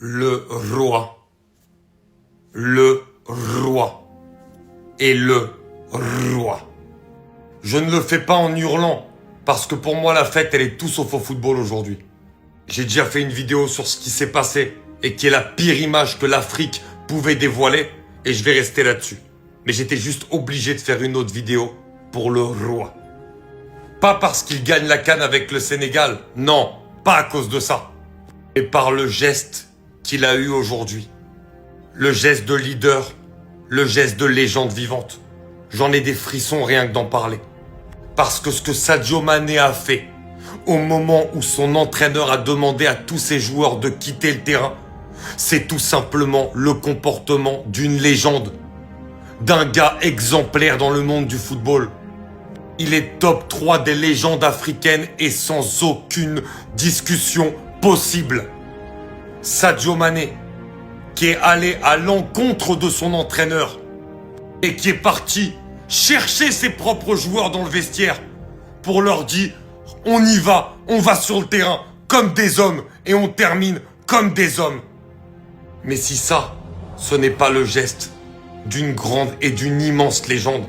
le roi est le roi. Je ne le fais pas en hurlant, parce que pour moi la fête elle est tout sauf au football aujourd'hui. J'ai déjà fait une vidéo sur ce qui s'est passé et qui est la pire image que l'Afrique pouvait dévoiler, et je vais rester là-dessus. Mais j'étais juste obligé de faire une autre vidéo pour le roi. Pas parce qu'il gagne la CAN avec le Sénégal, non, pas à cause de ça, mais par le geste qu'il a eu aujourd'hui. Le geste de leader, le geste de légende vivante. J'en ai des frissons rien que d'en parler. Parce que ce que Sadio Mané a fait, au moment où son entraîneur a demandé à tous ses joueurs de quitter le terrain, c'est tout simplement le comportement d'une légende, d'un gars exemplaire dans le monde du football. Il est top 3 des légendes africaines et sans aucune discussion possible. Sadio Mané, qui est allé à l'encontre de son entraîneur et qui est parti chercher ses propres joueurs dans le vestiaire pour leur dire « On y va, on va sur le terrain comme des hommes et on termine comme des hommes ». Mais si ça, ce n'est pas le geste d'une grande et d'une immense légende,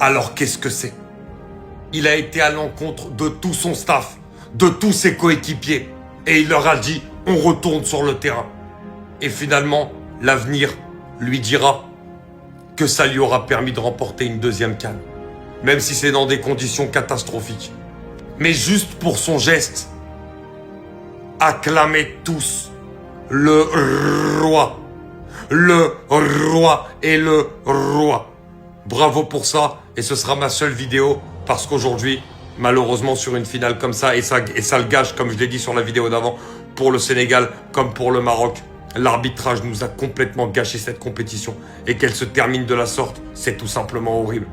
alors qu'est-ce que c'est? Il a été à l'encontre de tout son staff, de tous ses coéquipiers, et il leur a dit « On retourne sur le terrain ». Et finalement, l'avenir lui dira que ça lui aura permis de remporter une deuxième CAN, même si c'est dans des conditions catastrophiques. Mais juste pour son geste, acclamez tous le roi. Le roi est le roi. Bravo pour ça, et ce sera ma seule vidéo, parce qu'aujourd'hui, malheureusement sur une finale comme ça, et ça le gâche, comme je l'ai dit sur la vidéo d'avant, pour le Sénégal comme pour le Maroc, l'arbitrage nous a complètement gâché cette compétition, et qu'elle se termine de la sorte, c'est tout simplement horrible.